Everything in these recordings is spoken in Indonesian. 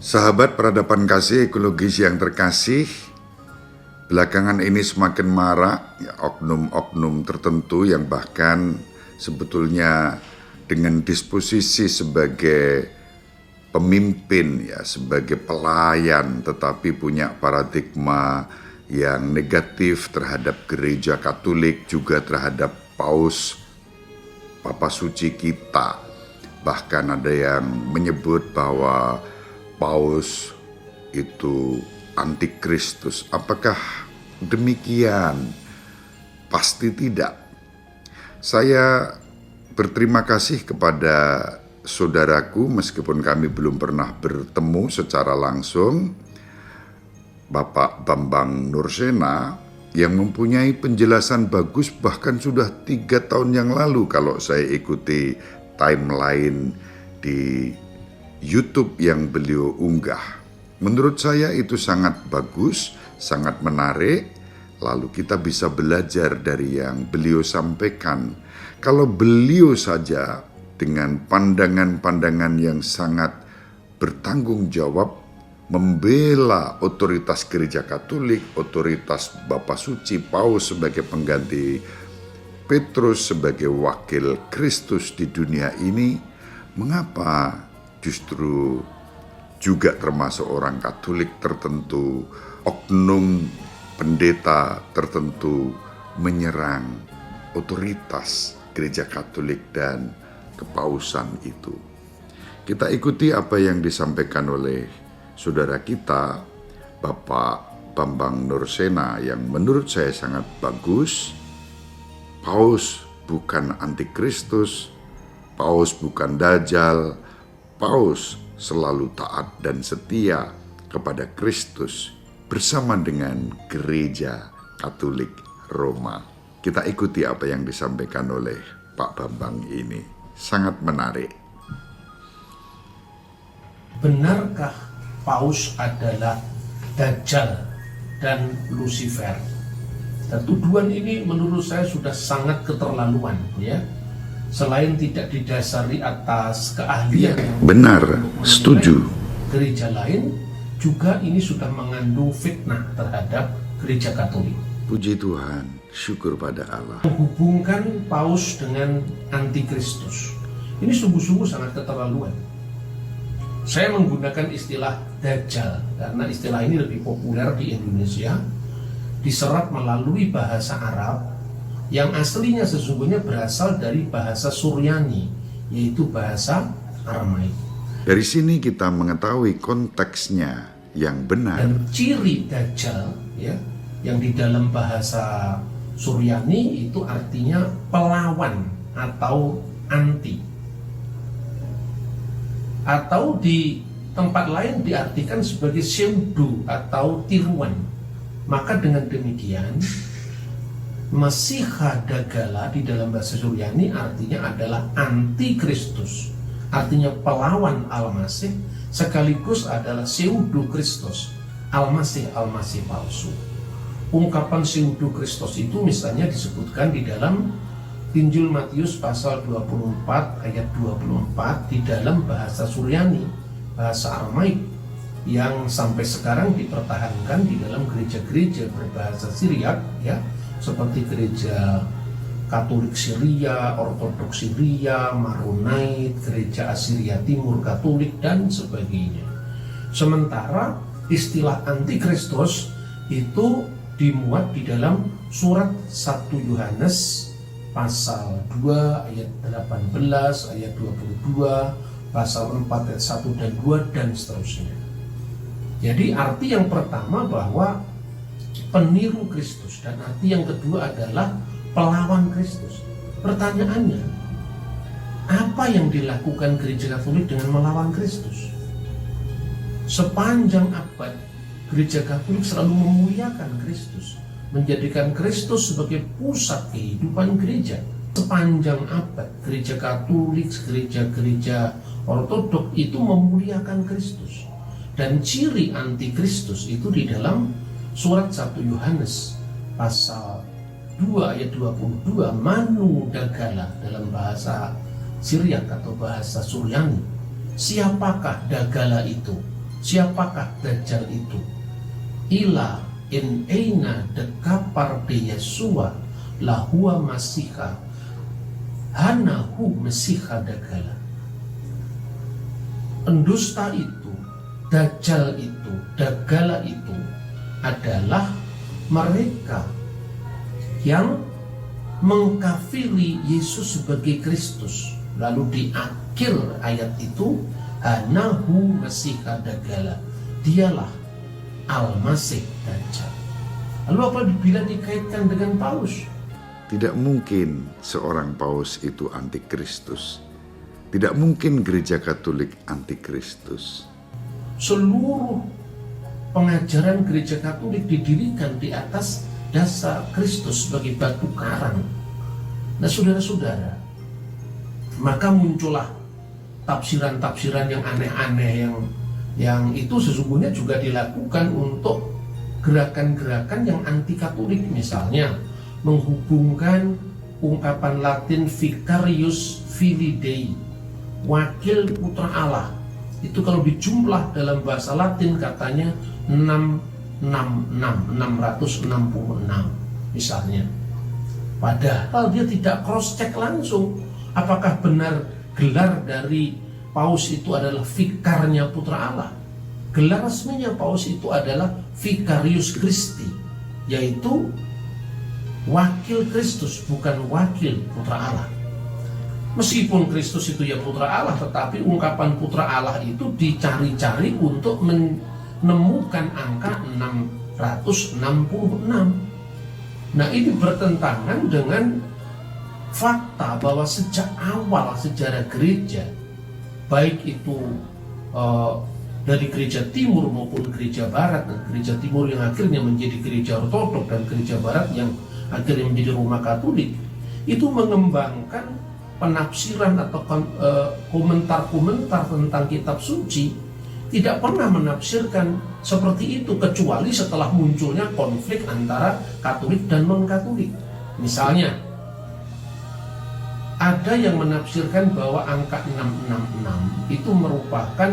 Sahabat peradaban kasih ekologis yang terkasih, belakangan ini semakin marak oknum-oknum tertentu yang bahkan sebetulnya dengan disposisi sebagai pemimpin, sebagai pelayan, tetapi punya paradigma yang negatif terhadap gereja Katolik, juga terhadap Paus, Papa Suci kita. Bahkan ada yang menyebut bahwa Paus itu antikristus. Apakah demikian? Pasti tidak. Saya berterima kasih kepada saudaraku, meskipun kami belum pernah bertemu secara langsung, Bapak Bambang Nursena, yang mempunyai penjelasan bagus bahkan sudah 3 tahun yang lalu kalau saya ikuti timeline di YouTube yang beliau unggah. Menurut saya itu sangat bagus, sangat menarik. Lalu kita bisa belajar dari yang beliau sampaikan. Kalau beliau saja dengan pandangan-pandangan yang sangat bertanggung jawab membela otoritas gereja Katolik, otoritas Bapak Suci Paus sebagai pengganti Petrus sebagai wakil Kristus di dunia ini, mengapa justru juga termasuk orang Katolik tertentu, oknum pendeta tertentu menyerang otoritas gereja Katolik dan kepausan itu? Kita ikuti apa yang disampaikan oleh saudara kita, Bapak Bambang Nursena, yang menurut saya sangat bagus. Paus bukan antikristus, Paus bukan dajjal, Paus selalu taat dan setia kepada Kristus bersama dengan gereja Katolik Roma. Kita ikuti apa yang disampaikan oleh Pak Bambang ini. Sangat menarik. Benarkah Paus adalah Dajjal dan Lucifer? Dan tuduhan ini menurut saya sudah sangat keterlaluan, ya. Selain tidak didasari atas keahlian yang benar, setuju. Gereja lain juga ini sudah mengandung fitnah terhadap gereja Katolik. Puji Tuhan, syukur pada Allah. Menghubungkan Paus dengan antikristus, ini sungguh-sungguh sangat keterlaluan. Saya menggunakan istilah Dajjal karena istilah ini lebih populer di Indonesia, diserap melalui bahasa Arab yang aslinya sesungguhnya berasal dari bahasa Suryani, yaitu bahasa Aramaik. Dari sini kita mengetahui konteksnya yang benar. Dan ciri Dajjal, ya, yang di dalam bahasa Suryani itu artinya pelawan atau anti. Atau di tempat lain diartikan sebagai pseudo atau tiruan. Maka dengan demikian, Masiha Dagala di dalam bahasa Suryani artinya adalah antikristus, artinya pelawan Al-Masih, sekaligus adalah pseudo Kristus, Al-Masih palsu. Ungkapan pseudo Kristus itu misalnya disebutkan di dalam Injil Matius pasal 24 ayat 24 di dalam bahasa Suryani, bahasa Aramaik, yang sampai sekarang dipertahankan di dalam gereja-gereja berbahasa Syriak, ya, seperti gereja Katolik Syria, Ortodoks Syria, Maronite, gereja Asiria Timur Katolik, dan sebagainya. Sementara istilah antikristus itu dimuat di dalam surat 1 Yohanes pasal 2 ayat 18, ayat 22, pasal 4 ayat 1 dan 2, dan seterusnya. Jadi arti yang pertama bahwa peniru Kristus, dan arti yang kedua adalah pelawan Kristus. Pertanyaannya, apa yang dilakukan gereja Katolik dengan melawan Kristus? Sepanjang abad, gereja Katolik selalu memuliakan Kristus, menjadikan Kristus sebagai pusat kehidupan gereja. Sepanjang abad, gereja Katolik, gereja-gereja Ortodok itu memuliakan Kristus. Dan ciri antikristus itu di dalam surat 1 Yohanes pasal 2 ayat 22, Manu Dagala dalam bahasa Syriak atau bahasa Suryani. Siapakah Dagala itu? Siapakah Dajjal itu? Ila in aina dekapar de Yesua lahua masiha hanahu masiha dagala. Pendusta itu, Dajjal itu, Dagala itu adalah mereka yang mengkafiri Yesus sebagai Kristus. Lalu di akhir ayat itu, hanahu masiha dagala, dialah Al-Masih Dajjal. Lalu apa bila dikaitkan dengan Paus? Tidak mungkin seorang paus itu antikristus. Tidak mungkin gereja Katolik antikristus. Seluruh pengajaran gereja Katolik didirikan di atas dasar Kristus sebagai batu karang. Nah, saudara-saudara, maka muncullah tafsiran-tafsiran yang aneh-aneh yang itu sesungguhnya juga dilakukan untuk gerakan-gerakan yang anti Katolik. Misalnya menghubungkan ungkapan Latin Vicarius Filii Dei, wakil putra Allah. Itu kalau dijumlah dalam bahasa Latin katanya 666 misalnya. Padahal dia tidak cross check langsung apakah benar gelar dari Paus itu adalah vikarnya putra Allah. Gelar resminya Paus itu adalah Vicarius Christi, yaitu wakil Kristus, bukan wakil putra Allah. Meskipun Kristus itu ya putra Allah, tetapi ungkapan putra Allah itu dicari-cari untuk menemukan angka 666. Nah, ini bertentangan dengan fakta bahwa sejak awal sejarah gereja, baik itu dari gereja timur maupun gereja barat, dan gereja timur yang akhirnya menjadi gereja ortodok dan gereja barat yang akhirnya menjadi Roma Katolik, itu mengembangkan penafsiran atau komentar-komentar tentang kitab suci. Tidak pernah menafsirkan seperti itu kecuali setelah munculnya konflik antara Katolik dan non-Katolik. Misalnya ada yang menafsirkan bahwa angka 666 itu merupakan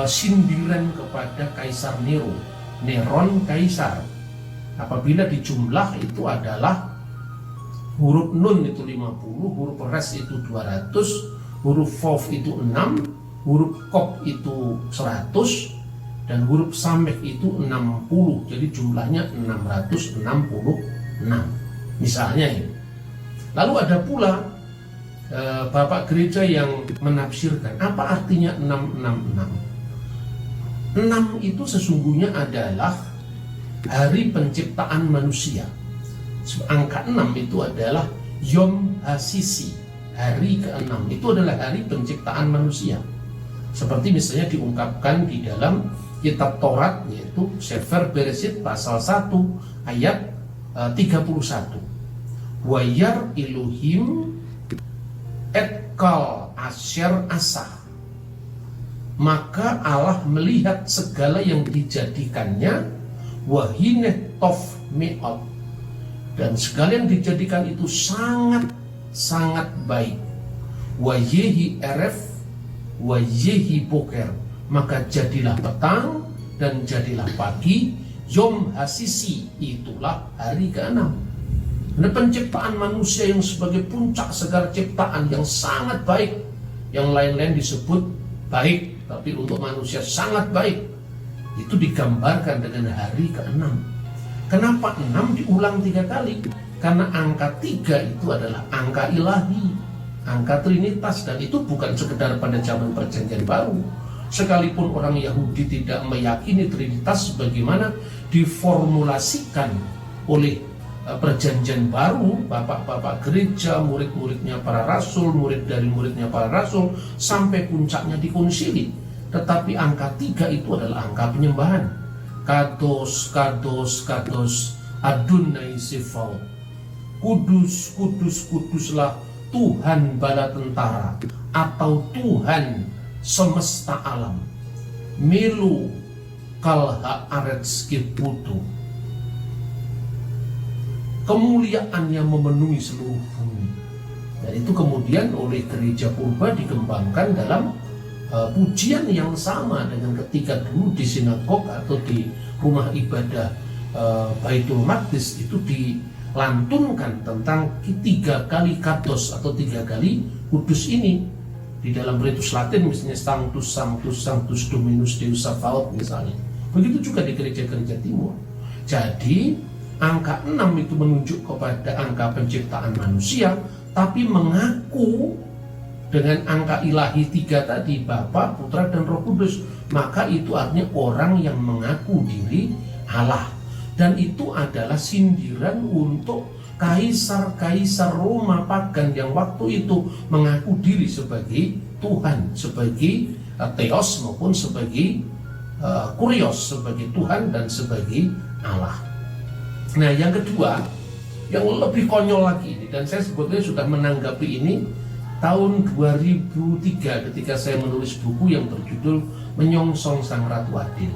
sindiran kepada Kaisar Nero, Neron Kaisar. Apabila dijumlah itu adalah huruf nun itu 50, huruf res itu 200, huruf vav itu 6, huruf kop itu 100, dan huruf samek itu 60. Jadi jumlahnya 666. Misalnya ini. Lalu ada pula Bapak gereja yang menafsirkan apa artinya 666. 6 itu sesungguhnya adalah hari penciptaan manusia. Angka 6 itu adalah Yom HaSisi, hari ke-6 itu adalah hari penciptaan manusia. Seperti misalnya diungkapkan di dalam kitab Taurat, yaitu Sefer Bereshit pasal 1 ayat 31. Wayar Elohim etkal asher asah. Maka Allah melihat segala yang dijadikannya, wahine tov me'ot, dan segala yang dijadikan itu sangat baik. Wayehi eref, wayehi boker, maka jadilah petang dan jadilah pagi. Yom HaSisi, itulah hari ke-6. Nah, penciptaan manusia yang sebagai puncak segala ciptaan yang sangat baik, yang lain-lain disebut baik, tapi untuk manusia sangat baik, itu digambarkan dengan hari ke-6. Kenapa 6 diulang 3 kali? Karena angka 3 itu adalah angka ilahi, angka Trinitas, dan itu bukan sekedar pada zaman Perjanjian Baru. Sekalipun orang Yahudi tidak meyakini Trinitas sebagaimana diformulasikan oleh Perjanjian Baru, bapak-bapak gereja, murid-muridnya para rasul, murid dari muridnya para rasul, sampai puncaknya di konsili. Tetapi angka 3 itu adalah angka penyembahan. Kados, kados, kados, Adonai Sefaot. Kudus, kudus, kuduslah Tuhan bala tentara, atau Tuhan semesta alam. Melu kalha arets kiputu. Kemuliaannya memenuhi seluruh bumi. Dan itu kemudian oleh gereja purba dikembangkan dalam pujian yang sama dengan ketika dulu di sinagog atau di rumah ibadah Baitul Maqdis itu dilantunkan tentang 3 kali kados atau 3 kali kudus ini. Di dalam ritus Latin misalnya Sanctus Sanctus Sanctus Dominus Deus Sabaoth misalnya. Begitu juga di gereja-gereja timur. Jadi angka 6 itu menunjuk kepada angka penciptaan manusia, tapi mengaku dengan angka ilahi 3 tadi, Bapa, Putra, dan Roh Kudus. Maka itu artinya orang yang mengaku diri Allah. Dan itu adalah sindiran untuk kaisar-kaisar Roma pagan yang waktu itu mengaku diri sebagai Tuhan, sebagai Theos maupun sebagai Kurios, sebagai Tuhan dan sebagai Allah. Nah, yang kedua, yang lebih konyol lagi ini, dan saya sebetulnya sudah menanggapi ini tahun 2003 ketika saya menulis buku yang berjudul Menyongsong Sang Ratu Adil,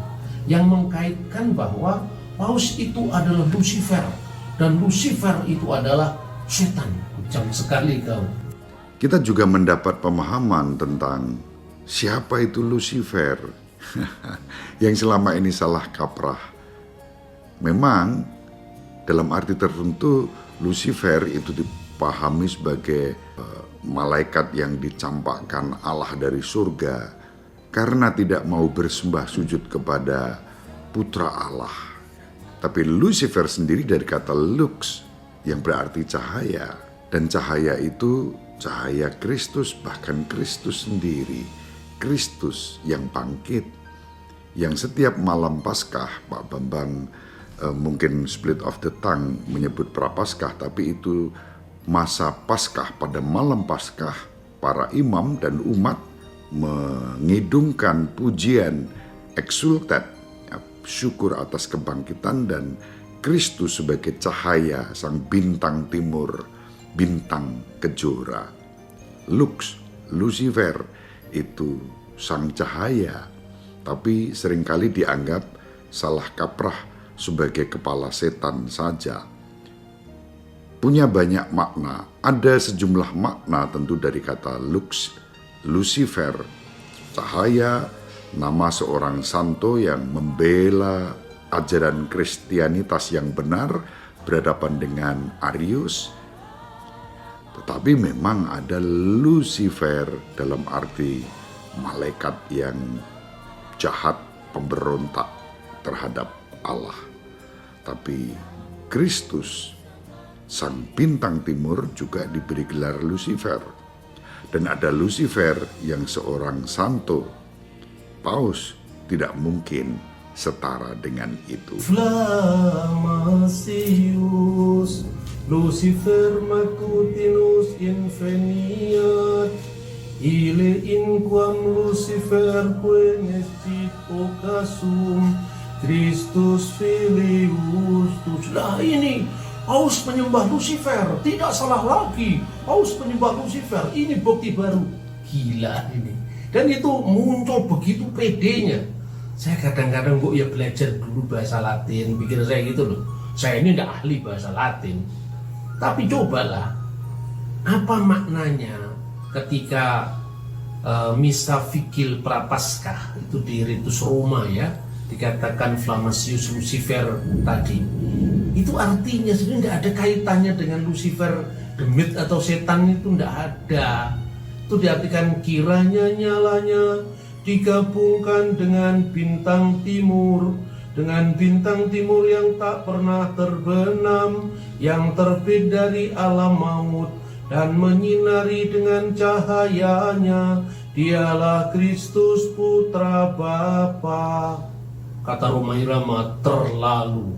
yang mengkaitkan bahwa Paus itu adalah Lucifer dan Lucifer itu adalah setan. Kejam sekali kau. Kita juga mendapat pemahaman tentang siapa itu Lucifer yang selama ini salah kaprah. Memang dalam arti tertentu Lucifer itu dipahami sebagai malaikat yang dicampakkan Allah dari surga karena tidak mau bersembah sujud kepada putra Allah. Tapi Lucifer sendiri dari kata lux yang berarti cahaya, dan cahaya itu cahaya Kristus, bahkan Kristus sendiri, Kristus yang bangkit, yang setiap malam Paskah, Pak Bambang mungkin split of the tongue menyebut prapaskah, tapi itu masa Paskah. Pada malam Paskah para imam dan umat mengidungkan pujian exultat, syukur atas kebangkitan, dan Kristus sebagai cahaya, sang bintang timur, bintang kejora. Lux, Lucifer itu sang cahaya, tapi seringkali dianggap salah kaprah sebagai kepala setan saja. Punya banyak makna. Ada sejumlah makna tentu dari kata lux, Lucifer, cahaya, nama seorang santo yang membela ajaran Kristianitas yang benar berhadapan dengan Arius. Tetapi memang ada Lucifer dalam arti malaikat yang jahat, pemberontak terhadap Allah. Tapi Kristus, sang bintang timur, juga diberi gelar Lucifer. Dan ada Lucifer yang seorang santo. Paus tidak mungkin setara dengan itu. Flamasius Lucifer macutinus inveniat ile inquam Lucifer questit occasum Christus filius tuus. Lah ini Paus menyembah Lucifer, tidak salah lagi. Paus menyembah Lucifer, ini bukti baru. Gila ini. Dan itu muncul begitu pedenya. Saya kadang-kadang kok ya belajar dulu bahasa Latin, pikir saya gitu loh. Saya ini tidak ahli bahasa Latin. Tapi cobalah, apa maknanya ketika Misa Fikil Prapaskah itu di ritus Roma ya, dikatakan Flamasius Lucifer tadi. Itu artinya sebenarnya tidak ada kaitannya dengan Lucifer, demit atau setan, itu tidak ada. Itu diartikan kiranya nyalanya digabungkan dengan bintang timur yang tak pernah terbenam, yang terbit dari alam maut dan menyinari dengan cahayanya. Dialah Kristus Putra Bapa. Kata Roma Irama, terlalu.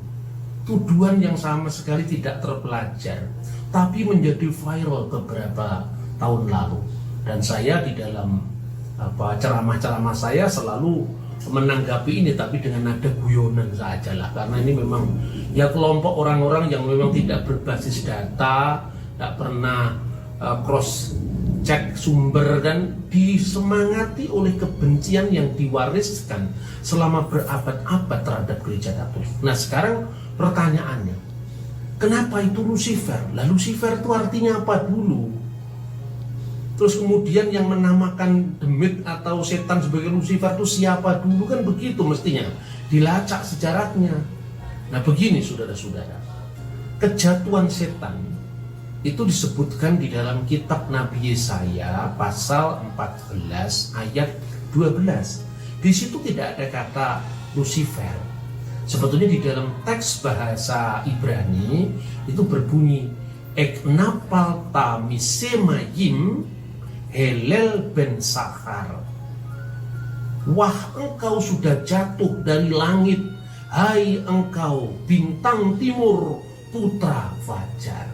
Tuduhan yang sama sekali tidak terpelajar, tapi menjadi viral beberapa tahun lalu. Dan saya di dalam ceramah-ceramah saya selalu menanggapi ini, tapi dengan nada guyonan saja lah, karena ini memang ya kelompok orang-orang yang memang tidak berbasis data, tidak pernah cross check sumber, dan disemangati oleh kebencian yang diwariskan selama berabad-abad terhadap gereja Katolik. Nah sekarang pertanyaannya, kenapa itu Lucifer? Lah Lucifer itu artinya apa dulu? Terus kemudian yang menamakan demit atau setan sebagai Lucifer itu siapa dulu, kan begitu mestinya dilacak sejarahnya. Nah begini saudara-saudara, kejatuhan setan itu disebutkan di dalam kitab Nabi Yesaya pasal 14 ayat 12. Di situ tidak ada kata Lucifer. Sebetulnya di dalam teks bahasa Ibrani itu berbunyi Eknapalta misemayim Helel ben Sakhar. Wah, engkau sudah jatuh dari langit, hai engkau bintang timur, putra fajar.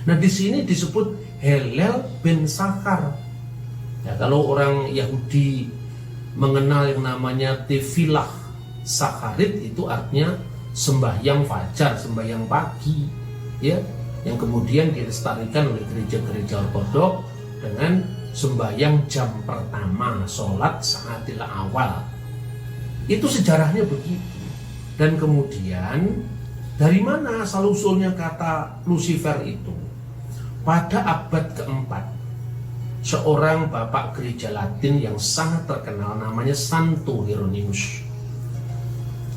Nah di sini disebut Helel ben Sakhar. Ya, kalau orang Yahudi mengenal yang namanya Tefilah Sakharit, itu artinya sembahyang fajar, sembahyang pagi, ya, yang kemudian dilestarikan oleh gereja-gereja ortodok dengan sembahyang jam pertama, sholat saatil awal. Itu sejarahnya begitu. Dan kemudian dari mana asal usulnya kata Lucifer itu? Pada abad keempat, seorang bapak gereja Latin yang sangat terkenal namanya Santo Hieronymus.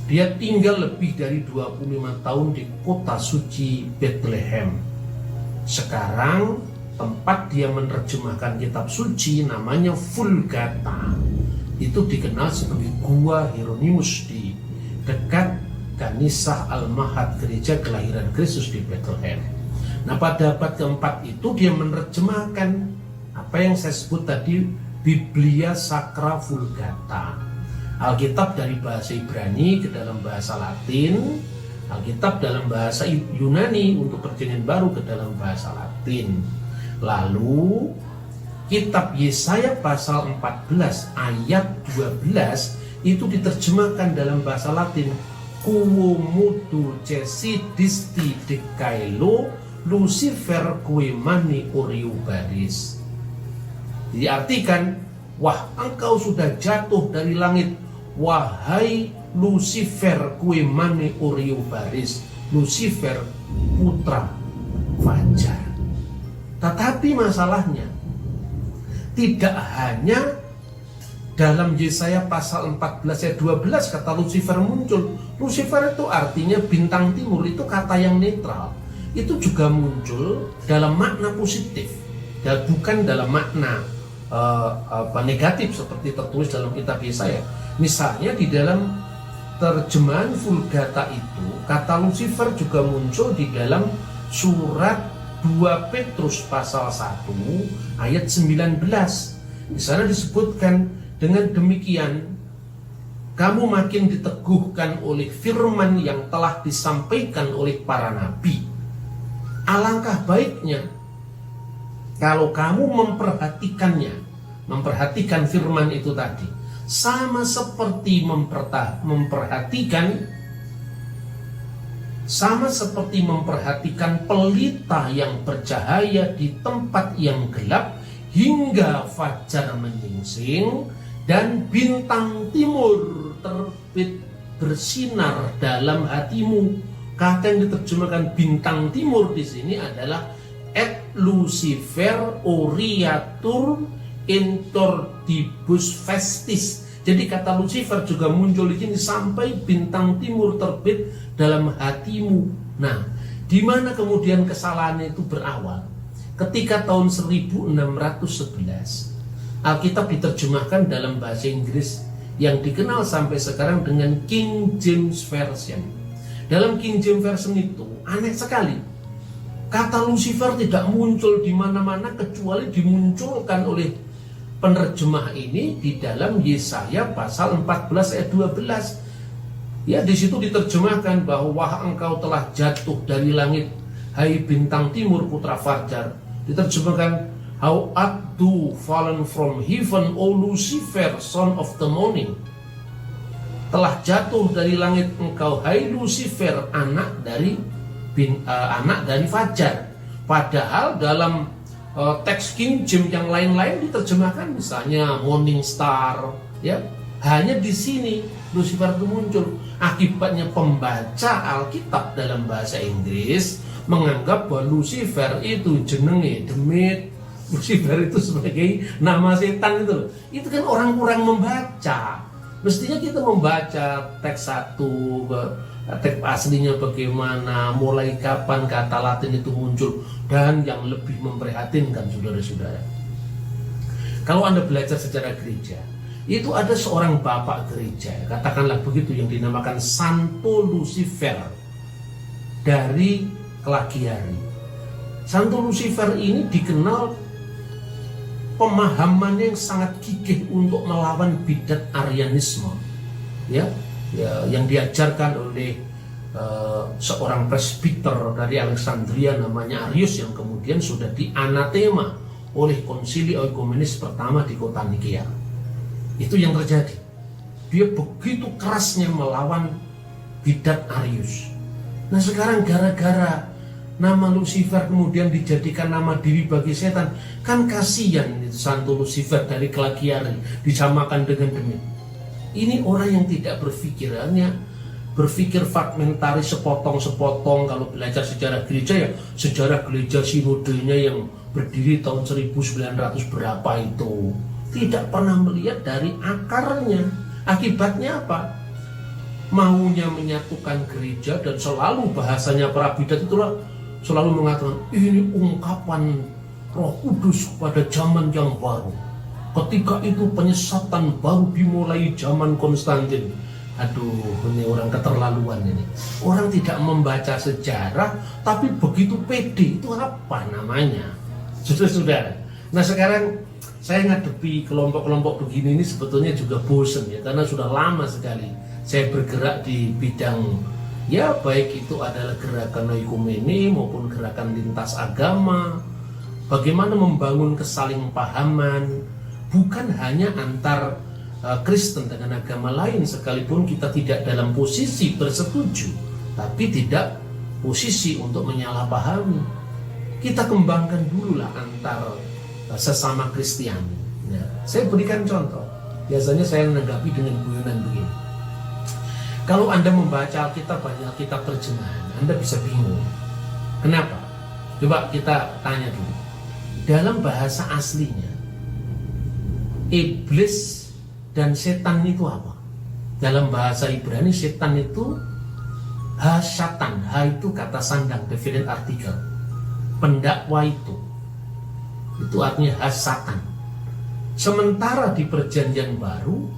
Dia tinggal lebih dari 25 tahun di kota suci Bethlehem. Sekarang tempat dia menerjemahkan kitab suci namanya Vulgata. Itu dikenal sebagai Gua Hieronymus di dekat Kanisah Al-Mahad, gereja kelahiran Kristus di Bethlehem. Nah pada abad keempat itu dia menerjemahkan apa yang saya sebut tadi, Biblia Sacra Vulgata. Alkitab dari bahasa Ibrani ke dalam bahasa Latin, Alkitab dalam bahasa Yunani untuk Perjanjian Baru ke dalam bahasa Latin. Lalu kitab Yesaya pasal 14 ayat 12 itu diterjemahkan dalam bahasa Latin, Quo mutu cesi disti dekailo Lucifer kue mani oriubaris. Diartikan, wah engkau sudah jatuh dari langit, wahai Lucifer kue mane oriubaris, Lucifer putra fajar. Tetapi masalahnya tidak hanya dalam Yesaya pasal 14 ayat 12 kata Lucifer muncul. Lucifer itu artinya bintang timur, itu kata yang netral. Itu juga muncul dalam makna positif dan bukan dalam makna negatif seperti tertulis dalam kitab Yesaya. Misalnya di dalam terjemahan Vulgata itu kata Lucifer juga muncul di dalam surat 2 Petrus pasal 1 ayat 19. Di sana disebutkan, dengan demikian kamu makin diteguhkan oleh firman yang telah disampaikan oleh para nabi. Alangkah baiknya kalau kamu memperhatikan firman itu tadi, sama seperti memperhatikan pelita yang bercahaya di tempat yang gelap hingga fajar menyingsing dan bintang timur terbit bersinar dalam hatimu. Kata yang diterjemahkan bintang timur di sini adalah et Lucifer oriatur intordibus festis. Jadi kata Lucifer juga muncul di sini sampai bintang timur terbit dalam hatimu. Nah, di mana kemudian kesalahannya itu berawal? Ketika tahun 1611 Alkitab diterjemahkan dalam bahasa Inggris yang dikenal sampai sekarang dengan King James Version. Dalam King James Version itu aneh sekali. Kata Lucifer tidak muncul di mana-mana kecuali dimunculkan oleh penerjemah ini di dalam Yesaya pasal 14 ayat 12. Ya, di situ diterjemahkan bahwa wah engkau telah jatuh dari langit, hai bintang timur putra fajar. Diterjemahkan, how art thou fallen from heaven, O Lucifer, son of the morning. Telah jatuh dari langit engkau, hai Lucifer, anak dari fajar. Padahal dalam teks King James yang lain-lain diterjemahkan misalnya morning star, ya. Hanya di sini Lucifer itu muncul. Akibatnya pembaca Alkitab dalam bahasa Inggris menganggap bahwa Lucifer itu jenenge demit, Lucifer itu sebagai nama setan itu loh. Itu kan orang kurang membaca. Mestinya kita membaca teks 1, teks aslinya bagaimana, mulai kapan kata Latin itu muncul, dan yang lebih memprihatinkan saudara-saudara. Kalau Anda belajar sejarah gereja, itu ada seorang bapak gereja, katakanlah begitu, yang dinamakan Santo Lucifer dari Cagliari. Santo Lucifer ini dikenal pemahamannya yang sangat gigih untuk melawan bidat Arianisme, ya, yang diajarkan oleh seorang presbiter dari Alexandria namanya Arius, yang kemudian sudah dianatema oleh konsili oikumenis pertama di kota Nikea. Itu yang terjadi. Dia begitu kerasnya melawan bidat Arius. Nah sekarang gara-gara nama Lucifer kemudian dijadikan nama diri bagi setan, kan kasihan itu Santo Lucifer dari Cagliari disamakan dengan demit. Ini orang yang tidak berpikir, hanya berpikir fragmentari, sepotong-sepotong. Kalau belajar sejarah gereja, ya sejarah gereja sinodenya yang berdiri tahun 1900 berapa itu, tidak pernah melihat dari akarnya. Akibatnya apa? Maunya menyatukan gereja, dan selalu bahasanya para bidat itulah selalu mengatakan ini ungkapan Roh Kudus pada zaman yang baru. Ketika itu penyesatan baru dimulai zaman Konstantin. Aduh, ini orang keterlaluan ini. Orang tidak membaca sejarah tapi begitu pede. Itu apa namanya? Saudara-saudara. Nah sekarang saya ngadepi kelompok-kelompok begini ini sebetulnya juga bosen ya, karena sudah lama sekali saya bergerak di bidang, ya baik itu adalah gerakan oikumene maupun gerakan lintas agama. Bagaimana membangun kesalingpahaman, bukan hanya antar Kristen dengan agama lain, sekalipun kita tidak dalam posisi bersetuju, tapi tidak posisi untuk menyalahpahami. Kita kembangkan dulu lah antar sesama Kristiani. Ya, saya berikan contoh. Biasanya saya menanggapi dengan guyonan begini. Kalau Anda membaca Alkitab, banyak Alkitab terjemahan, Anda bisa bingung. Kenapa? Coba kita tanya dulu. Dalam bahasa aslinya, iblis dan setan itu apa? Dalam bahasa Ibrani, setan itu ha-syatan. Ha itu kata sandang, definite artikel. Pendakwa itu artinya ha-satan. Sementara di Perjanjian Baru,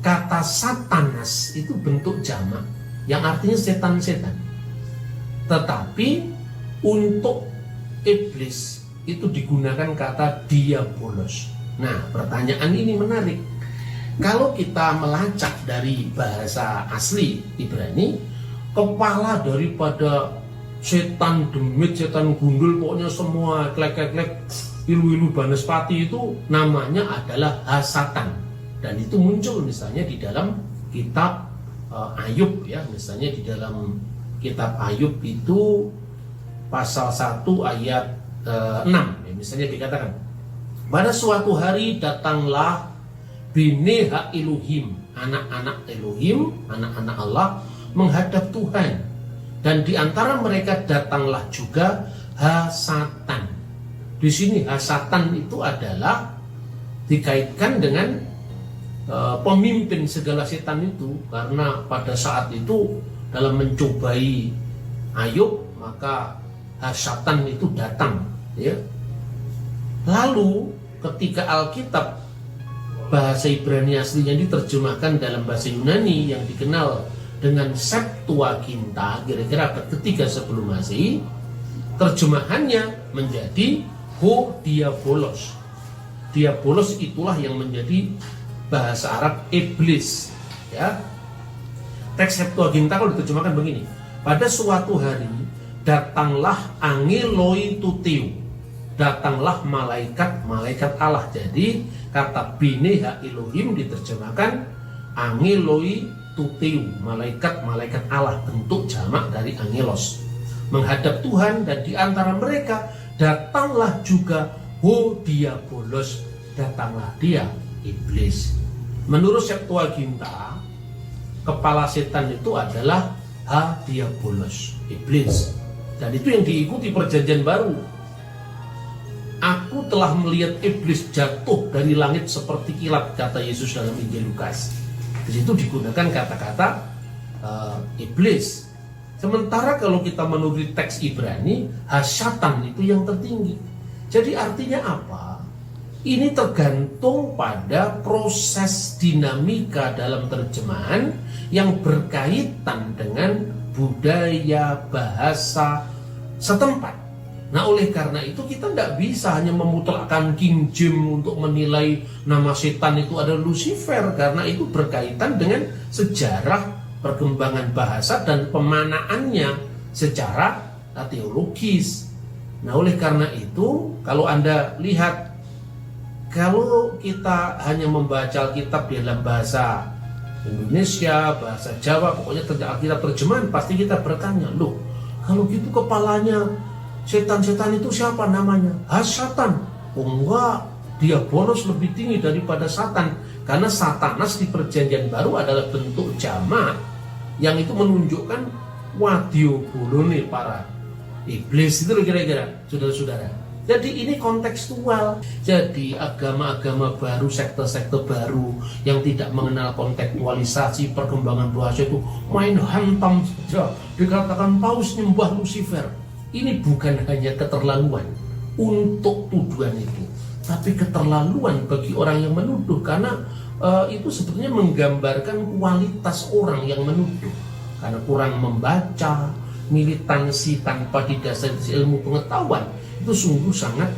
kata satanas itu bentuk jamak yang artinya setan-setan. Tetapi untuk iblis itu digunakan kata diabolos. Nah, pertanyaan ini menarik. Kalau kita melacak dari bahasa asli Ibrani, kepala daripada setan demit, setan gundul, pokoknya semua klek-klek, ilu-ilu banespati itu namanya adalah ha-satan. Dan itu muncul misalnya di dalam kitab Ayub ya, misalnya di dalam kitab Ayub itu pasal 1 ayat 6 ya, misalnya dikatakan, pada suatu hari datanglah Bene Ha-Elohim, anak-anak Elohim, anak-anak Allah menghadap Tuhan, dan di antara mereka datanglah juga ha-satan. Di sini ha-satan itu adalah dikaitkan dengan pemimpin segala setan itu, karena pada saat itu dalam mencobai Ayub, maka ha-satan itu datang ya. Lalu ketika Alkitab bahasa Ibrani aslinya diterjemahkan dalam bahasa Yunani yang dikenal dengan Septuaginta, kira-kira abad ketiga sebelum Masehi, terjemahannya menjadi ho diabolos. Diabolos itulah yang menjadi bahasa Arab iblis ya. Teks Septuaginta kalau diterjemahkan begini, pada suatu hari datanglah angeloi tuteu, datanglah malaikat Allah. Jadi kata Bene Ha-Elohim diterjemahkan angeloi tuteu, malaikat Allah, bentuk jamak dari angelos, menghadap Tuhan, dan di antara mereka datanglah juga ho diabolos, datanglah dia iblis. Menurut Septuaginta, kepala setan itu adalah ha diabolos, iblis. Dan itu yang diikuti Perjanjian Baru. Aku Aku telah melihat iblis jatuh dari langit seperti kilat, kata Yesus dalam Injil Lukas. Di situ digunakan kata-kata iblis. Sementara kalau kita menurut teks Ibrani, hasyatan itu yang tertinggi. Jadi artinya apa? Ini tergantung pada proses dinamika dalam terjemahan yang berkaitan dengan budaya, bahasa setempat. Nah, oleh karena itu kita tidak bisa hanya memutlakkan King James untuk menilai nama setan itu adalah Lucifer, karena itu berkaitan dengan sejarah perkembangan bahasa dan pemanaannya secara teologis. Nah, oleh karena itu kalau Anda lihat, kalau kita hanya membaca Alkitab dalam bahasa Indonesia, bahasa Jawa, pokoknya Alkitab terjemahan, pasti kita bertanya, loh, kalau gitu kepalanya setan-setan itu siapa namanya? Hasyatan. Oh enggak, dia bonus lebih tinggi daripada Satan. Karena Satanas di perjanjian baru adalah bentuk jamak yang itu menunjukkan wadio bolone para iblis, itu kira-kira, saudara-saudara. Jadi ini kontekstual. Jadi agama-agama baru, sekte-sekte baru yang tidak mengenal kontekstualisasi perkembangan bahasa itu main hantam saja. Dikatakan paus nyembah Lucifer. Ini bukan hanya keterlaluan untuk tuduhan itu, tapi keterlaluan bagi orang yang menuduh, karena itu sebetulnya menggambarkan kualitas orang yang menuduh, karena kurang membaca, militansi tanpa didasari ilmu pengetahuan, itu sungguh sangat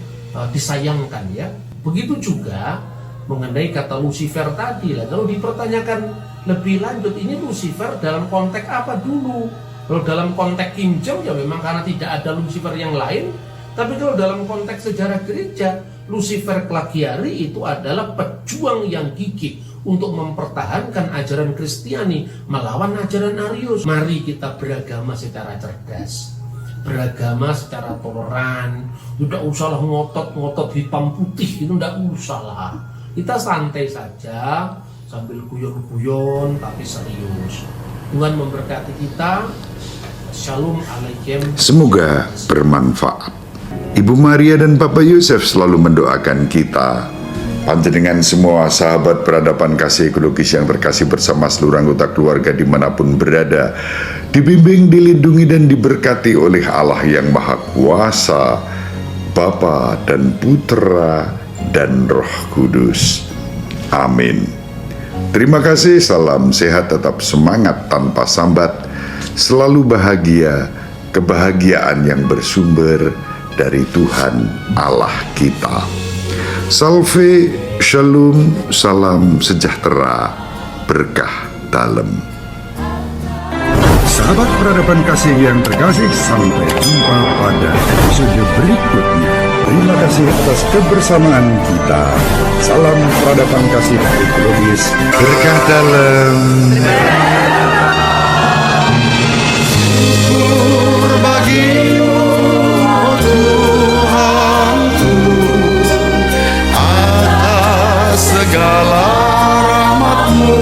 disayangkan ya. Begitu juga mengenai kata Lucifer tadi lah, kalau dipertanyakan lebih lanjut, ini Lucifer dalam konteks apa dulu? Kalau dalam konteks King James ya memang karena tidak ada Lucifer yang lain. Tapi kalau dalam konteks sejarah gereja, Lucifer Klagiari itu adalah pejuang yang gigih untuk mempertahankan ajaran Kristiani melawan ajaran Arius. Mari kita beragama secara cerdas, beragama secara toleran. Tidak usahlah ngotot-ngotot hitam putih, itu tidak usahlah. Kita santai saja sambil guyon-guyon tapi serius. Tuhan memberkati kita. Shalom alaikum. Semoga bermanfaat. Ibu Maria dan Bapak Yosef selalu mendoakan kita. Panjenengan semua sahabat peradaban kasih ekologis yang terkasih bersama seluruh anggota keluarga dimanapun berada, dibimbing, dilindungi dan diberkati oleh Allah yang Maha Kuasa, Bapa dan Putra dan Roh Kudus. Amin. Terima kasih, salam sehat, tetap semangat tanpa sambat, selalu bahagia, kebahagiaan yang bersumber dari Tuhan Allah kita. Salve, shalom, salam sejahtera, berkah dalam. Sahabat peradaban kasih yang terkasih, sampai jumpa pada episode berikutnya. Terima kasih atas kebersamaan kita. Salam peradaban kasih ekologis, Berkah dalam. Bagimu, oh Tuhanku, atas segala rahmat-Mu.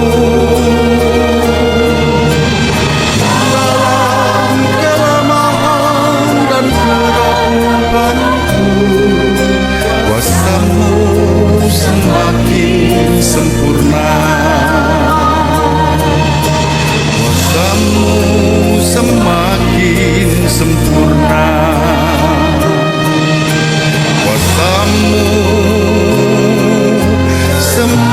Dalam kelemahan dan kerapuhanku, kuasa-Mu semakin sempurna. Kuasa-Mu semakin sempurna. Kuasa-Mu semakin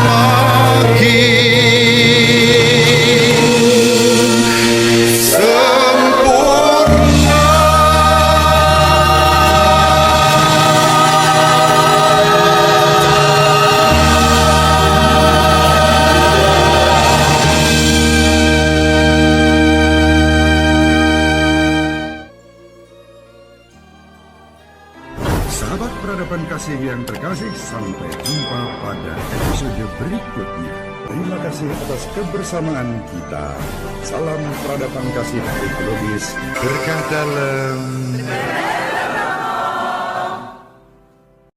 sempurna. sahabat peradaban kasih yang terkasih, sampai jumpa pada episode berikutnya. Terima kasih atas kebersamaan kita. Salam peradaban kasih ekologis, Berkah dalam.